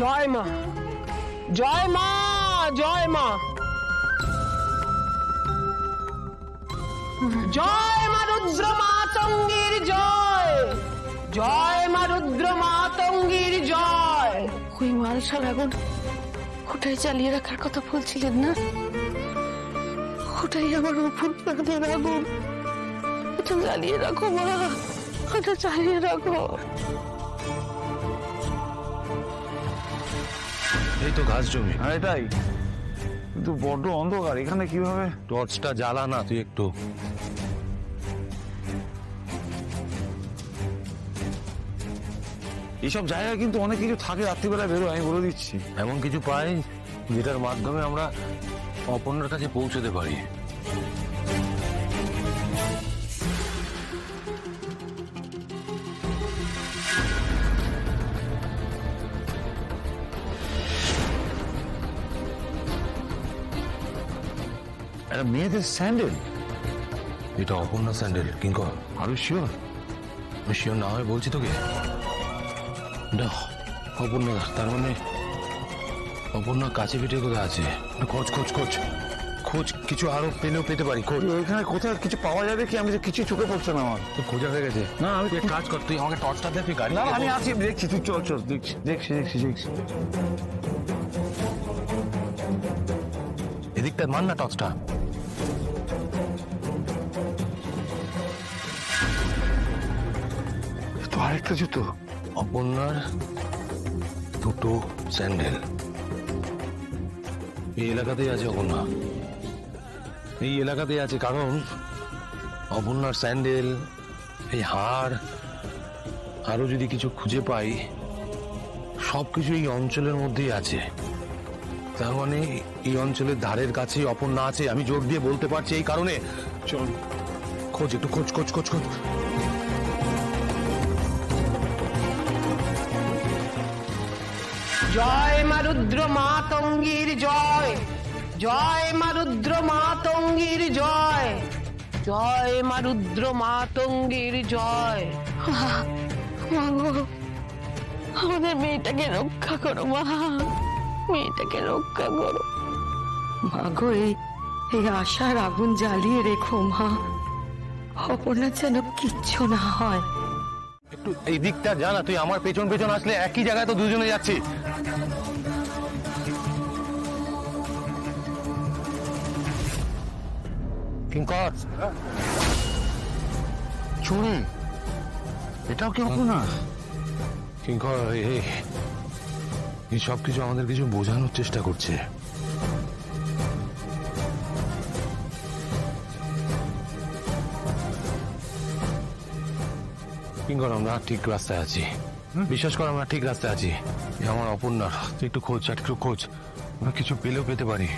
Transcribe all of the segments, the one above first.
জয় মা, জয় মা, জয় মা, জয় মা রুদ্র মাতঙ্গীর জয়, জয় মা রুদ্র মাতঙ্গীর জয়। ওই মালসার আগুন ওটাই জ্বালিয়ে রাখার কথা বলছিলেন না? ওটাই আমার উপর প্রাণের আগুন। ওটা জ্বালিয়ে রাখো মা, ওটা জ্বালিয়ে রাখো। এই তো ঘাস জমি। এটাই কিন্তু বড্ড অন্ধকার এখানে, কিভাবে? টর্চটা জ্বালা না তুই একটু। এইসব জায়গায় কিন্তু অনেক কিছু থাকে, রাত্রিবেলা বেরোয়, আমি বলে দিচ্ছি। এমন কিছু পাই যেটার মাধ্যমে আমরা অপর্ণার কাছে পৌঁছতে পারি। একটা মেয়েদের স্যান্ডেল, এটা অপর্ণা স্যান্ডেল। কিঙ্কর, আরো শিওর? আমি শিওর না হয় বলছি তোকে। এটা অপর্ণা, তার মানে অপর্ণা কাছে পিঠে কোথায় আছে? খোঁজ খোঁজ খোঁজ খোঁজ, কিছু আরো পেলেও পেতে পারি। খোঁজ। ওইখানে কোথায় কিছু পাওয়া যাবে কি? আমি তো কিছু চোখে পড়ছে না আমার। তোর খোঁজা হয়ে গেছে? না, আমি তুই এক কাজ কর, তুই আমাকে টর্চটা দে, তুই গাড়ি না, নিয়ে আমি বস। আছি, দেখছি, তুই চল চল, দেখছি দেখছি দেখছি দেখছি। এদিকটা মান না টর্চটা। তো আরেকটা জুতো। অপর্ণার দুটো স্যান্ডেল এই এলাকাতেই আছে। অপর্ণা এই এলাকাতেই আছে, কারণ অপর্ণার স্যান্ডেল, এই হার, আরো যদি কিছু খুঁজে পাই, সবকিছু এই অঞ্চলের মধ্যেই আছে। তার মানে এই অঞ্চলের ধারের কাছে অপর্ণা আছে, আমি জোর দিয়ে বলতে পারছি। এই কারণে চল খোঁজ, একটু খোঁজ খোঁজ খোঁজ খোঁজ। জয় মা রুদ্র মাতঙ্গীর জয়, জয় মা রুদ্র মাতঙ্গীর জয়, জয় মা রুদ্র মাতঙ্গীর জয়। মা গো, আমাদের মেয়েটাকে রক্ষা করো মা, মেয়েটাকে রক্ষা করো মা গো। এই আশার আগুন জ্বালিয়ে রেখো মা, অপর্ণার যেন কিচ্ছু না হয়। একটু এই দিকটা জানা, তুই আমার পেছন পেছন আসলে একই জায়গায় তো দুজনে যাচ্ছি। কিঙ্কর, চুরি, এটাও কি অপর্ণা? কিঙ্কর, এই সব কিছু আমাদের কিছু বোঝানোর চেষ্টা করছে। কিঙ্কর, আমরা ঠিক রাস্তায় আছি, বিশ্বাস কর, আমরা ঠিক রাস্তায় আছি। এ আমার অপর্ণা, তুই একটু খোঁজ, একটু খোঁজ, আমরা কিছু পেলেও পেতে পারি।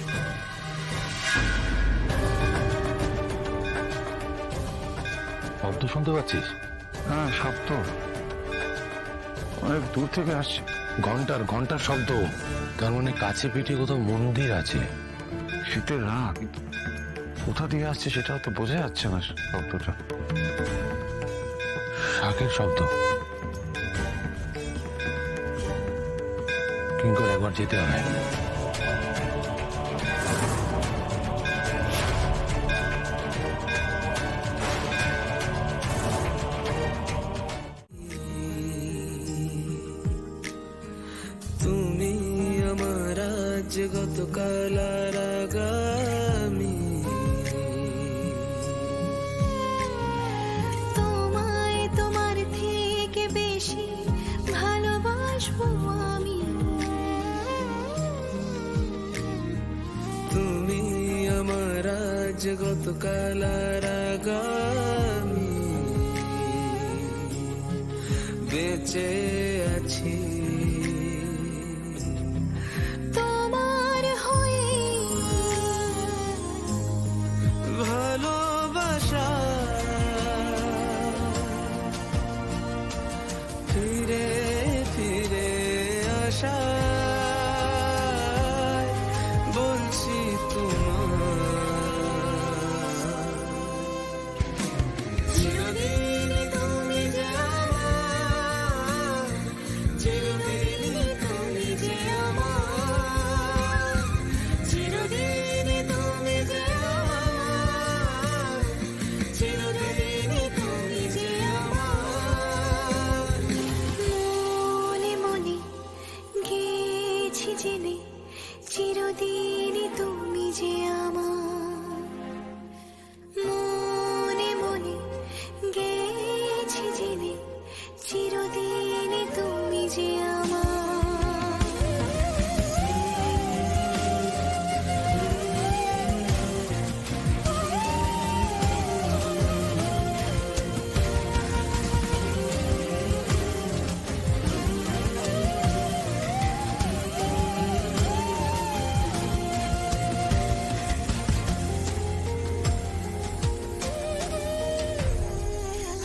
শব্দ শুনতে পাচ্ছিস? হ্যাঁ, শব্দ অনেক দূর থেকে আসছে। ঘন্টার ঘন্টার শব্দ, তার মানে কাছে পিঠে কোথাও মন্দির আছে। শীতের রাত, কোথা দিয়ে আসছে সেটাও তো বোঝা যাচ্ছে না শব্দটা। শাকের শব্দ। কিঙ্কর, একবার যেতে হবে। তুমি আমার আজ গতকাল আর আগামী, তোমায় তোমার থেকে বেশি ভালোবাসবো আমি। তুমি আমার আজ গতকাল আর আগামী, বেঁচে আছি তোমার হয়ে ভালোবাসা, ফিরে ফিরে আসা, বলছি তোমার চিরদিন তুমি যে আমার, চির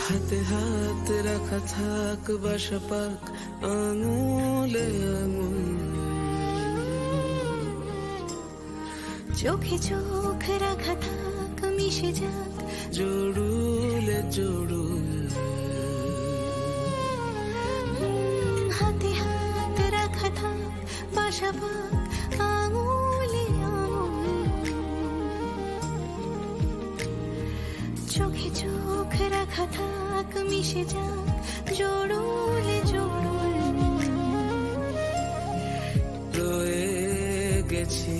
হাতে হাত রাখা থাক বাসা পাক আঙুলে আঙুল চোখে চোখ রাখা থাক মিশে যাক জড়ুলে জড়ুল হাতে হাত রাখা থাক বাসা পাক আঙুলে আঙুল চোখে চোখ রাখা থাক মিশে যাক জড়ুলে জড়ুল রয়ে গেছি